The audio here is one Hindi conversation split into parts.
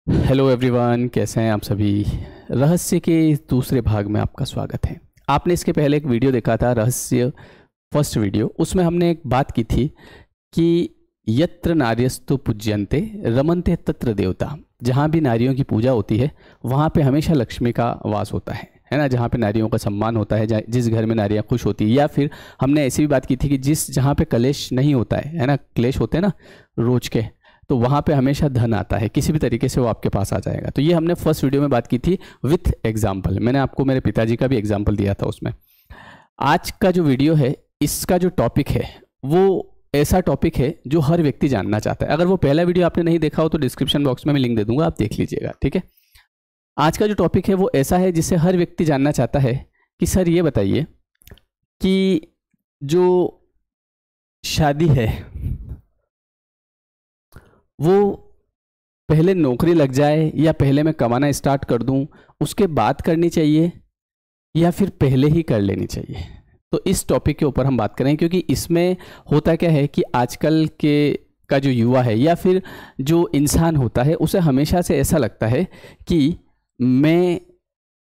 हेलो एवरीवन, कैसे हैं आप सभी। रहस्य के इस दूसरे भाग में आपका स्वागत है। आपने इसके पहले एक वीडियो देखा था, रहस्य फर्स्ट वीडियो। उसमें हमने एक बात की थी कि यत्र नार्यस्तु पूज्यन्ते रमन्ते तत्र देवता। जहाँ भी नारियों की पूजा होती है वहाँ पे हमेशा लक्ष्मी का वास होता है ना। जहाँ पे नारियों का सम्मान होता है, जिस घर में नारियाँ खुश होती है, या फिर हमने ऐसी भी बात की थी कि जहाँ पे कलेश नहीं होता है ना, क्लेश होते हैं ना रोज के, तो वहाँ पे हमेशा धन आता है, किसी भी तरीके से वो आपके पास आ जाएगा। तो ये हमने फर्स्ट वीडियो में बात की थी विथ एग्जाम्पल। मैंने आपको मेरे पिताजी का भी एग्जाम्पल दिया था उसमें। आज का जो वीडियो है, इसका जो टॉपिक है वो ऐसा टॉपिक है जो हर व्यक्ति जानना चाहता है। अगर वो पहला वीडियो आपने नहीं देखा हो तो डिस्क्रिप्शन बॉक्स में मैं लिंक दे दूंगा, आप देख लीजिएगा, ठीक है। आज का जो टॉपिक है वो ऐसा है जिसे हर व्यक्ति जानना चाहता है कि सर ये बताइए कि जो शादी है वो पहले नौकरी लग जाए या पहले मैं कमाना स्टार्ट कर दूं उसके बाद करनी चाहिए या फिर पहले ही कर लेनी चाहिए। तो इस टॉपिक के ऊपर हम बात करें, क्योंकि इसमें होता क्या है कि आजकल के का जो युवा है या फिर जो इंसान होता है उसे हमेशा से ऐसा लगता है कि मैं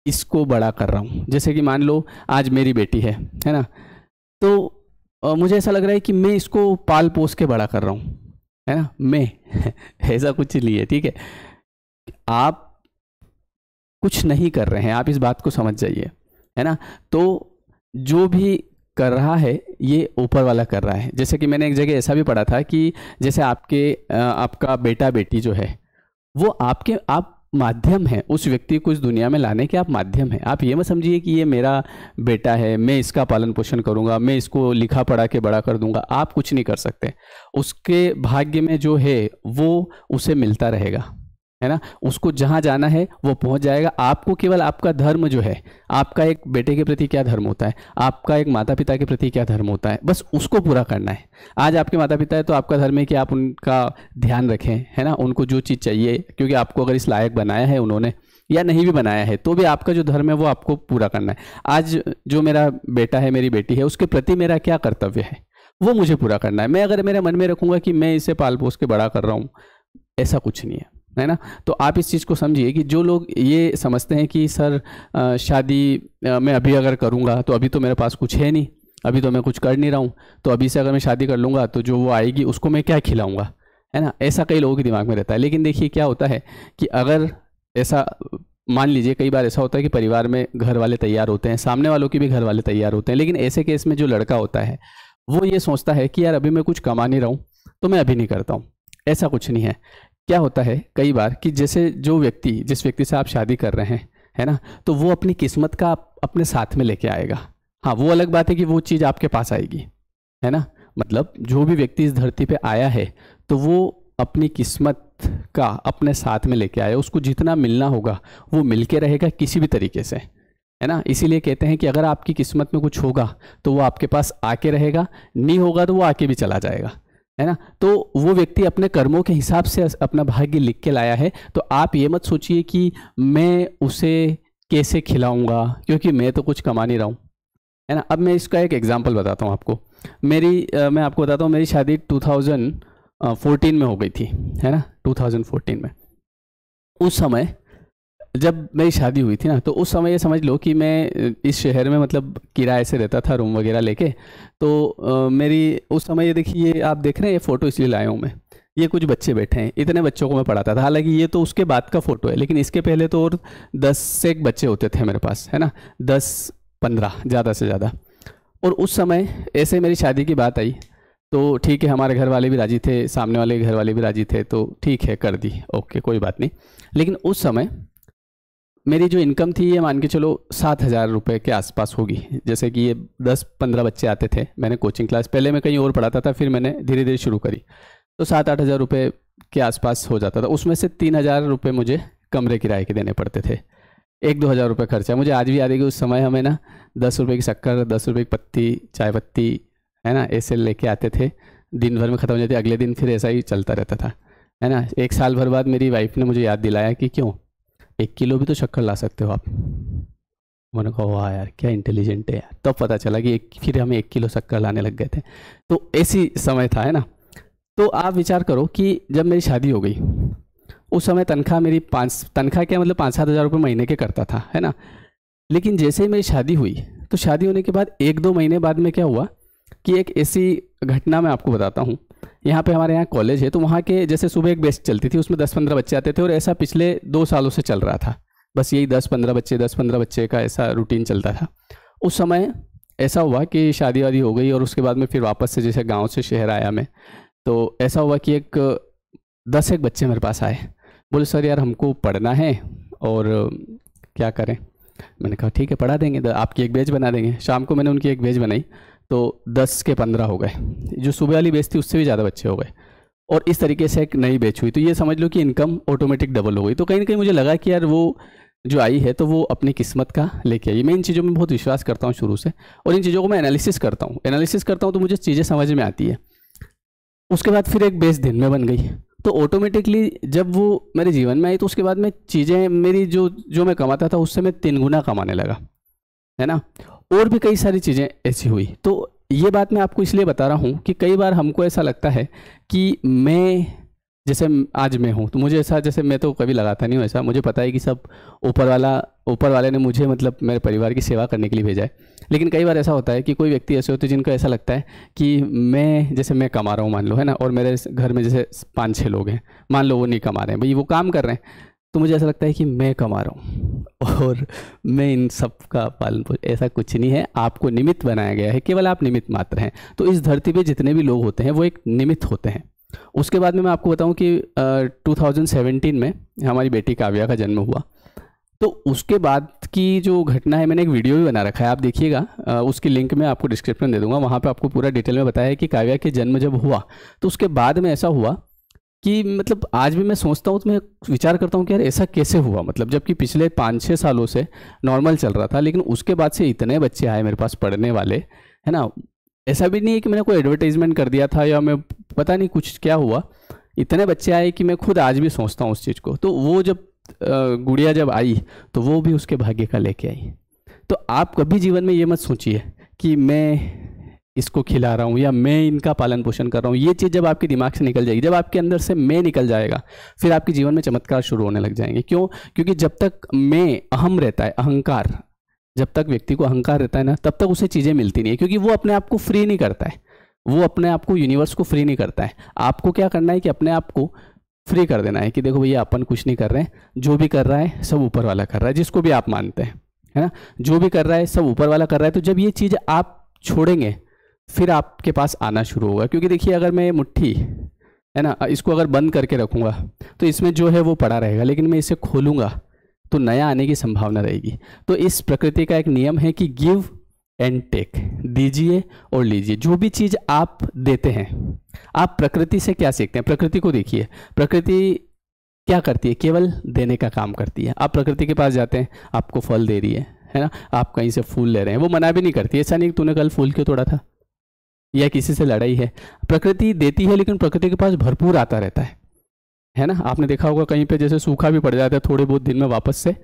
इसको बड़ा कर रहा हूँ। जैसे कि मान लो आज मेरी बेटी है ना, तो मुझे ऐसा लग रहा है कि मैं इसको पाल पोस के बड़ा कर रहा हूँ, है ना। मैं ऐसा कुछ नहीं है, ठीक है। आप कुछ नहीं कर रहे हैं, आप इस बात को समझ जाइए, है ना। तो जो भी कर रहा है ये ऊपर वाला कर रहा है। जैसे कि मैंने एक जगह ऐसा भी पढ़ा था कि जैसे आपका बेटा बेटी जो है वो आप माध्यम है उस व्यक्ति को इस दुनिया में लाने के, आप माध्यम है। आप ये मत समझिए कि ये मेरा बेटा है, मैं इसका पालन पोषण करूंगा, मैं इसको लिखा पढ़ा के बड़ा कर दूंगा। आप कुछ नहीं कर सकते। उसके भाग्य में जो है वो उसे मिलता रहेगा, है ना। उसको जहाँ जाना है वो पहुँच जाएगा। आपको केवल आपका धर्म जो है, आपका एक बेटे के प्रति क्या धर्म होता है, आपका एक माता पिता के प्रति क्या धर्म होता है, बस उसको पूरा करना है। आज आपके माता पिता है तो आपका धर्म है कि आप उनका ध्यान रखें, है ना। उनको जो चीज़ चाहिए, क्योंकि आपको अगर इस लायक बनाया है उन्होंने, या नहीं भी बनाया है तो भी आपका जो धर्म है वो आपको पूरा करना है। आज जो मेरा बेटा है, मेरी बेटी है, उसके प्रति मेरा क्या कर्तव्य है वो मुझे पूरा करना है। मैं अगर मेरे मन में रखूँगा कि मैं इसे पाल पोस के बड़ा कर रहा हूँ, ऐसा कुछ नहीं है ना। तो आप इस चीज़ को समझिए कि जो लोग ये समझते हैं कि सर शादी मैं अभी अगर करूँगा तो अभी तो मेरे पास कुछ है नहीं, अभी तो मैं कुछ कर नहीं रहा हूँ, तो अभी से अगर मैं शादी कर लूँगा तो जो वो आएगी उसको मैं क्या खिलाऊँगा, है ना। ऐसा कई लोगों के दिमाग में रहता है। लेकिन देखिए क्या होता है कि अगर ऐसा मान लीजिए, कई बार ऐसा होता है कि परिवार में घर वाले तैयार होते हैं, सामने वालों के भी घर वाले तैयार होते हैं, लेकिन ऐसे केस में जो लड़का होता है वो ये सोचता है कि यार अभी मैं कुछ कमा नहीं रहा हूँ तो मैं अभी नहीं करता हूँ। ऐसा कुछ नहीं है। क्या होता है कई बार कि जैसे जिस व्यक्ति से आप शादी कर रहे हैं, है ना, तो वो अपनी किस्मत का अपने साथ में लेके आएगा। हाँ, वो अलग बात है कि वो चीज़ आपके पास आएगी, है ना। मतलब जो भी व्यक्ति इस धरती पे आया है तो वो अपनी किस्मत का अपने साथ में लेके आया। उसको जितना मिलना होगा वो मिल के रहेगा किसी भी तरीके से, है ना। इसीलिए कहते हैं कि अगर आपकी किस्मत में कुछ होगा तो वो आपके पास आके रहेगा, नहीं होगा तो वो आके भी चला जाएगा, है ना। तो वो व्यक्ति अपने कर्मों के हिसाब से अपना भाग्य लिख के लाया है। तो आप ये मत सोचिए कि मैं उसे कैसे खिलाऊंगा क्योंकि मैं तो कुछ कमा नहीं रहा हूँ, है ना। अब मैं इसका एक एग्जांपल बताता हूँ आपको। मैं आपको बताता हूँ, मेरी शादी 2014 में हो गई थी, है ना, 2014 में। उस समय जब मेरी शादी हुई थी ना, तो उस समय ये समझ लो कि मैं इस शहर में मतलब किराए से रहता था, रूम वगैरह लेके। तो मेरी उस समय, ये देखिए, ये आप देख रहे हैं, ये फ़ोटो इसलिए लाया हूँ मैं। ये कुछ बच्चे बैठे हैं, इतने बच्चों को मैं पढ़ाता था। हालांकि ये तो उसके बाद का फ़ोटो है, लेकिन इसके पहले तो और 10 से एक बच्चे होते थे मेरे पास, है ना, 10-15 ज़्यादा से ज़्यादा। और उस समय ऐसे मेरी शादी की बात आई तो ठीक है, हमारे घर वाले भी राज़ी थे, सामने वाले घर वाले भी राज़ी थे, तो ठीक है, कर दी, ओके, कोई बात नहीं। लेकिन उस समय मेरी जो इनकम थी ये मान के चलो 7,000 रुपये के आसपास होगी। जैसे कि ये 10-15 बच्चे आते थे, मैंने कोचिंग क्लास, पहले मैं कहीं और पढ़ाता था, फिर मैंने धीरे धीरे शुरू करी, तो 7-8 हज़ार रुपये के आसपास हो जाता था। उसमें से 3,000 रुपये मुझे कमरे किराए के देने पड़ते थे। 1-2 हज़ार रुपये खर्चा। मुझे आज भी याद है कि उस समय हमें ना 10 रुपये की शक्कर, 10 रुपये की पत्ती, चाय पत्ती, है ना, ऐसे लेके आते थे। दिन भर में ख़त्म हो जाती, अगले दिन फिर ऐसा ही चलता रहता था, है ना। 1 साल भर बाद मेरी वाइफ ने मुझे याद दिलाया कि क्यों 1 किलो भी तो शक्कर ला सकते हो आप। मैंने कहा वाह यार, क्या इंटेलिजेंट है यार। तब पता चला कि फिर हम 1 किलो शक्कर लाने लग गए थे। तो ऐसी समय था, है ना। तो आप विचार करो कि जब मेरी शादी हो गई उस समय तनख्वाह मेरी तनख्वाह क्या मतलब 5-7 हज़ार रुपये महीने के करता था, है ना। लेकिन जैसे ही मेरी शादी हुई तो शादी होने के बाद 1-2 महीने बाद में क्या हुआ कि एक ऐसी घटना मैं आपको बताता हूँ। यहाँ पे हमारे यहाँ कॉलेज है, तो वहाँ के जैसे सुबह एक बैच चलती थी, उसमें 10-15 बच्चे आते थे और ऐसा पिछले 2 सालों से चल रहा था। बस यही 10-15 बच्चे का ऐसा रूटीन चलता था। उस समय ऐसा हुआ कि शादी वादी हो गई और उसके बाद में फिर वापस से जैसे गाँव से शहर आया मैं, तो ऐसा हुआ कि 10 एक बच्चे मेरे पास आए, बोले सर यार हमको पढ़ना है और क्या करें। मैंने कहा ठीक है पढ़ा देंगे, आपकी एक बैच बना देंगे। शाम को मैंने उनकी एक बैच बनाई तो 10 के 15 हो गए, जो सुबह वाली बैच थी उससे भी ज़्यादा बच्चे हो गए और इस तरीके से एक नई बैच हुई। तो ये समझ लो कि इनकम ऑटोमेटिक डबल हो गई। तो कहीं ना कहीं मुझे लगा कि यार वो जो आई है तो वो अपनी किस्मत का लेके आई। मैं इन चीज़ों में बहुत विश्वास करता हूँ शुरू से और इन चीज़ों को मैं एनालिसिस करता हूँ तो मुझे चीज़ें समझ में आती है। उसके बाद फिर एक बेस दिन में बन गई, तो ऑटोमेटिकली जब वो मेरे जीवन में आई तो उसके बाद में चीज़ें मेरी जो मैं कमाता था उससे मैं 3 गुना कमाने लगा, है ना। और भी कई सारी चीज़ें ऐसी हुई। तो ये बात मैं आपको इसलिए बता रहा हूँ कि कई बार हमको ऐसा लगता है कि मैं जैसे आज मैं हूँ तो मुझे ऐसा, जैसे मैं तो कभी लगाता नहीं हूँ ऐसा, मुझे पता है कि सब ऊपर वाले ने मुझे मतलब मेरे परिवार की सेवा करने के लिए भेजा है। लेकिन कई बार ऐसा होता है कि कोई व्यक्ति ऐसे होते हैं जिनको ऐसा लगता है कि मैं कमा रहा हूँ मान लो, है ना, और मेरे घर में जैसे 5-6 लोग हैं, मान लो वो नहीं कमा रहे हैं, भाई वो काम कर रहे हैं, तो मुझे ऐसा लगता है कि मैं कमा रहा हूँ और मैं इन सब का पालन पोषण। ऐसा कुछ नहीं है, आपको निमित्त बनाया गया है, केवल आप निमित्त मात्र हैं। तो इस धरती पे जितने भी लोग होते हैं वो एक निमित्त होते हैं। उसके बाद में मैं आपको बताऊं कि 2017 में हमारी बेटी काव्या का जन्म हुआ। तो उसके बाद की जो घटना है, मैंने एक वीडियो भी बना रखा है, आप देखिएगा, उसकी लिंक मैं आपको डिस्क्रिप्शन दे दूंगा। वहाँ पे आपको पूरा डिटेल में बताया है कि काव्या के जन्म जब हुआ तो उसके बाद में ऐसा हुआ कि मतलब आज भी मैं सोचता हूँ तो मैं विचार करता हूँ कि यार ऐसा कैसे हुआ, मतलब जबकि पिछले 5-6 सालों से नॉर्मल चल रहा था, लेकिन उसके बाद से इतने बच्चे आए मेरे पास पढ़ने वाले, है ना। ऐसा भी नहीं है कि मैंने कोई एडवर्टाइजमेंट कर दिया था या मैं पता नहीं कुछ क्या हुआ, इतने बच्चे आए कि मैं खुद आज भी सोचता हूँ उस चीज़ को। तो वो जब गुड़िया जब आई तो वो भी उसके भाग्य का लेके आई। तो आप कभी जीवन में ये मत सोचिए कि मैं इसको खिला रहा हूँ या मैं इनका पालन पोषण कर रहा हूँ। ये चीज़ जब आपके दिमाग से निकल जाएगी, जब आपके अंदर से मैं निकल जाएगा, फिर आपके जीवन में चमत्कार शुरू होने लग जाएंगे। क्यों? क्योंकि जब तक मैं अहम रहता है, अहंकार, जब तक व्यक्ति को अहंकार रहता है ना, तब तक उसे चीज़ें मिलती नहीं है, क्योंकि वो अपने आप को फ्री नहीं करता है, वो अपने आप को, यूनिवर्स को फ्री नहीं करता है। आपको क्या करना है कि अपने आप को फ्री कर देना है कि देखो भैया अपन कुछ नहीं कर रहे हैं, जो भी कर रहा है सब ऊपर वाला कर रहा है, जिसको भी आप मानते हैं, है ना, जो भी कर रहा है सब ऊपर वाला कर रहा है। तो जब ये चीज़ आप छोड़ेंगे फिर आपके पास आना शुरू होगा। क्योंकि देखिए अगर मैं ये मुट्ठी, है ना, इसको अगर बंद करके रखूँगा तो इसमें जो है वो पड़ा रहेगा, लेकिन मैं इसे खोलूँगा तो नया आने की संभावना रहेगी। तो इस प्रकृति का एक नियम है कि गिव एंड टेक, दीजिए और लीजिए। जो भी चीज़ आप देते हैं, आप प्रकृति से क्या सीखते हैं? प्रकृति को देखिए, प्रकृति क्या करती है? केवल देने का काम करती है। आप प्रकृति के पास जाते हैं, आपको फल दे रही है ना, आप कहीं से फूल ले रहे हैं, वो मना भी नहीं करती। ऐसा नहीं कि तूने कल फूल क्यों तोड़ा था या किसी से लड़ाई है। प्रकृति देती है, लेकिन प्रकृति के पास भरपूर आता रहता है ना। आपने देखा होगा कहीं पे जैसे सूखा भी पड़ जाता है, थोड़े बहुत दिन में वापस से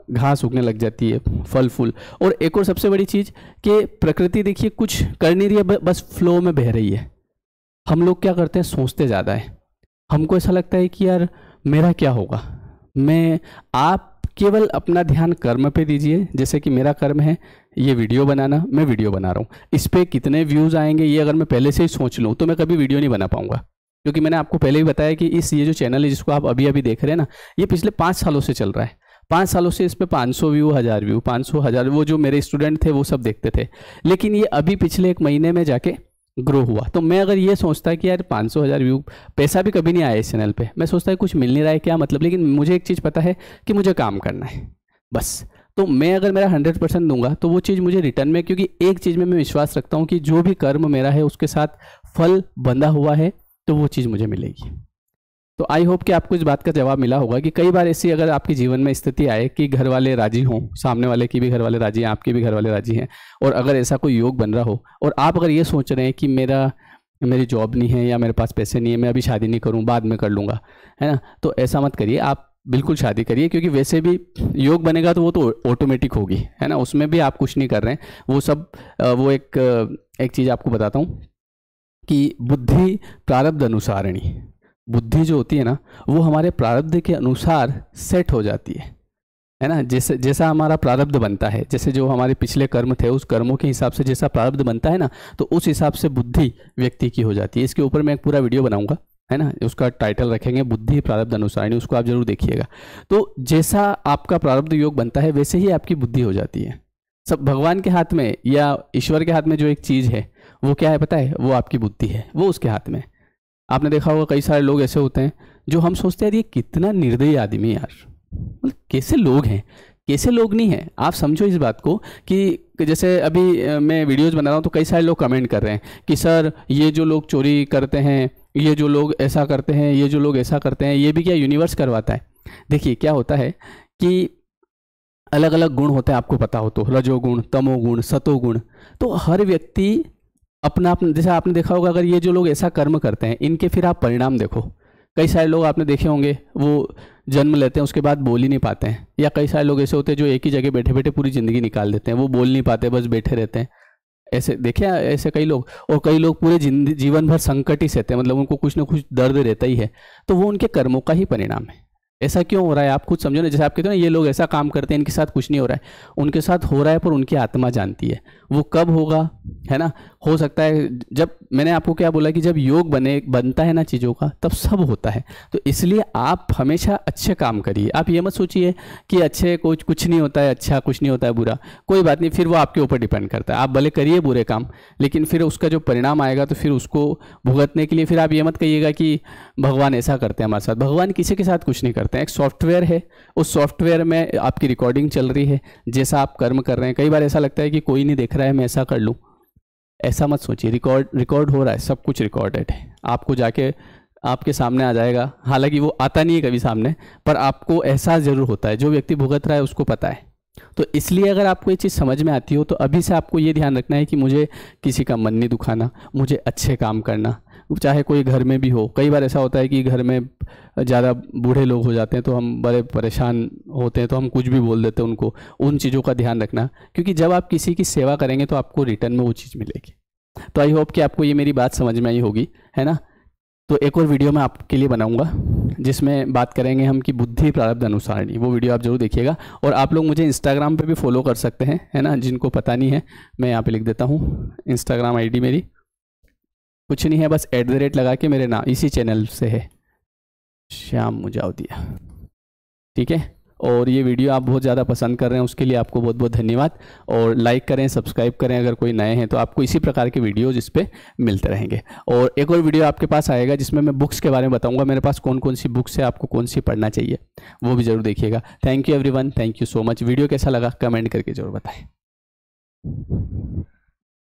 घास उगने लग जाती है, फल फूल। और एक और सबसे बड़ी चीज़ कि प्रकृति देखिए कुछ कर नहीं रही है, बस फ्लो में बह रही है। हम लोग क्या करते हैं, सोचते ज़्यादा है। हमको ऐसा लगता है कि यार मेरा क्या होगा, आप केवल अपना ध्यान कर्म पे दीजिए। जैसे कि मेरा कर्म है ये वीडियो बनाना, मैं वीडियो बना रहा हूँ, इस पर कितने व्यूज़ आएंगे ये अगर मैं पहले से ही सोच लूँ तो मैं कभी वीडियो नहीं बना पाऊँगा। क्योंकि मैंने आपको पहले ही बताया कि ये जो चैनल है जिसको आप अभी अभी देख रहे हैं ना, ये पिछले 5 सालों से चल रहा है। 5 सालों से इस पर 500 व्यू, 1000 व्यू, 500,000, वो जो मेरे स्टूडेंट थे वो सब देखते थे। लेकिन ये अभी पिछले 1 महीने में जाके ग्रो हुआ। तो मैं अगर ये सोचता कि यार 500,000 व्यू, पैसा भी कभी नहीं आया इस चैनल पे, मैं सोचता है कुछ मिल नहीं रहा है क्या मतलब। लेकिन मुझे एक चीज़ पता है कि मुझे काम करना है बस। तो मैं अगर मेरा 100% दूंगा तो वो चीज़ मुझे रिटर्न में, क्योंकि एक चीज़ में मैं विश्वास रखता हूँ कि जो भी कर्म मेरा है उसके साथ फल बंधा हुआ है, तो वो चीज़ मुझे मिलेगी। तो आई होप कि आपको इस बात का जवाब मिला होगा कि कई बार ऐसी अगर आपके जीवन में स्थिति आए कि घर वाले राजी हों, सामने वाले की भी घर वाले राजी हैं, आपके भी घर वाले राजी हैं, और अगर ऐसा कोई योग बन रहा हो और आप अगर ये सोच रहे हैं कि मेरी जॉब नहीं है या मेरे पास पैसे नहीं है, मैं अभी शादी नहीं करूं, बाद में कर लूँगा, है ना, तो ऐसा मत करिए। आप बिल्कुल शादी करिए, क्योंकि वैसे भी योग बनेगा तो वो तो ऑटोमेटिक होगी, है ना, उसमें भी आप कुछ नहीं कर रहे हैं। वो सब वो एक चीज़ आपको बताता हूँ कि बुद्धि प्रारब्ध अनुसारिणी, बुद्धि जो होती है ना, वो हमारे प्रारब्ध के अनुसार सेट हो जाती है ना। जैसे जैसा हमारा प्रारब्ध बनता है, जैसे जो हमारे पिछले कर्म थे उस कर्मों के हिसाब से जैसा प्रारब्ध बनता है ना, तो उस हिसाब से बुद्धि व्यक्ति की हो जाती है। इसके ऊपर मैं एक पूरा वीडियो बनाऊंगा, है ना, उसका टाइटल रखेंगे बुद्धि प्रारब्ध अनुसारिणी, उसको आप जरूर देखिएगा। तो जैसा आपका प्रारब्ध योग बनता है वैसे ही आपकी बुद्धि हो जाती है। सब भगवान के हाथ में या ईश्वर के हाथ में जो एक चीज़ है वो क्या है पता है, वो आपकी बुद्धि है, वो उसके हाथ में। आपने देखा होगा कई सारे लोग ऐसे होते हैं जो हम सोचते हैं ये कितना निर्दयी आदमी यार, मतलब कैसे लोग हैं, कैसे लोग नहीं हैं। आप समझो इस बात को कि जैसे अभी मैं वीडियोज़ बना रहा हूँ तो कई सारे लोग कमेंट कर रहे हैं कि सर ये जो लोग चोरी करते हैं, ये जो लोग ऐसा करते हैं, ये जो लोग ऐसा करते हैं, ये भी क्या यूनिवर्स करवाता है। देखिए क्या होता है कि अलग अलग गुण होते हैं, आपको पता हो तो, रजोगुण, तमोगुण, सतोगुण। तो हर व्यक्ति अपना अपना, जैसे आपने देखा होगा अगर ये जो लोग ऐसा कर्म करते हैं इनके फिर आप परिणाम देखो। कई सारे लोग आपने देखे होंगे वो जन्म लेते हैं उसके बाद बोल ही नहीं पाते हैं, या कई सारे लोग ऐसे होते हैं जो एक ही जगह बैठे बैठे पूरी ज़िंदगी निकाल देते हैं, वो बोल नहीं पाते, बस बैठे रहते हैं। ऐसे देखे ऐसे कई लोग। और कई लोग पूरे जीवन भर संकट ही सहते हैं, मतलब उनको कुछ ना कुछ दर्द रहता ही है। तो वो उनके कर्मों का ही परिणाम है। ऐसा क्यों हो रहा है आप खुद समझो ना। जैसे आप कहते हो ना ये लोग ऐसा काम करते हैं इनके साथ कुछ नहीं हो रहा है, उनके साथ हो रहा है पर उनकी आत्मा जानती है वो कब होगा, है ना। हो सकता है जब, मैंने आपको क्या बोला कि जब योग बनता है ना चीज़ों का, तब सब होता है। तो इसलिए आप हमेशा अच्छे काम करिए। आप ये मत सोचिए कि अच्छे कुछ नहीं होता है, अच्छा कुछ नहीं होता है, बुरा कोई बात नहीं, फिर वो आपके ऊपर डिपेंड करता है। आप भले करिए बुरे काम, लेकिन फिर उसका जो परिणाम आएगा तो फिर उसको भुगतने के लिए फिर आप ये मत कहिएगा कि भगवान ऐसा करते हैं हमारे साथ। भगवान किसी के साथ कुछ नहीं करते हैं। एक सॉफ्टवेयर है, उस सॉफ्टवेयर में आपकी रिकॉर्डिंग चल रही है, जैसा आप कर्म कर रहे हैं। कई बार ऐसा लगता है कि कोई नहीं देख रहा है, मैं ऐसा कर लूँ, ऐसा मत सोचिए। रिकॉर्ड हो रहा है, सब कुछ रिकॉर्डेड है, आपको जाके आपके सामने आ जाएगा। हालांकि वो आता नहीं है कभी सामने, पर आपको एहसास जरूर होता है। जो व्यक्ति भुगत रहा है उसको पता है। तो इसलिए अगर आपको ये चीज़ समझ में आती हो तो अभी से आपको ये ध्यान रखना है कि मुझे किसी का मन नहीं दुखाना, मुझे अच्छे काम करना, चाहे कोई घर में भी हो। कई बार ऐसा होता है कि घर में ज़्यादा बूढ़े लोग हो जाते हैं तो हम बड़े परेशान होते हैं, तो हम कुछ भी बोल देते हैं उनको। उन चीज़ों का ध्यान रखना, क्योंकि जब आप किसी की सेवा करेंगे तो आपको रिटर्न में वो चीज़ मिलेगी। तो आई होप कि आपको ये मेरी बात समझ में आई होगी, है ना। तो एक और वीडियो मैं आपके लिए बनाऊंगा जिसमें बात करेंगे हम कि बुद्धि प्रारब्ध अनुसारिणी। वो वीडियो आप जरूर देखिएगा। और आप लोग मुझे इंस्टाग्राम पे भी फॉलो कर सकते हैं, है ना। जिनको पता नहीं है मैं यहाँ पे लिख देता हूँ इंस्टाग्राम आईडी मेरी, कुछ नहीं है, बस @ लगा के मेरे नाम इसी चैनल से है, श्याम मुजावदिया, ठीक है। और ये वीडियो आप बहुत ज़्यादा पसंद कर रहे हैं, उसके लिए आपको बहुत बहुत धन्यवाद। और लाइक करें, सब्सक्राइब करें अगर कोई नए हैं तो, आपको इसी प्रकार के वीडियोज़ इस पर मिलते रहेंगे। और एक और वीडियो आपके पास आएगा जिसमें मैं बुक्स के बारे में बताऊंगा, मेरे पास कौन कौन सी बुक्स है, आपको कौन सी पढ़ना चाहिए, वो भी ज़रूर देखिएगा। Thank you everyone, thank you so much. Video कैसा लगा कमेंट करके ज़रूर बताएँ।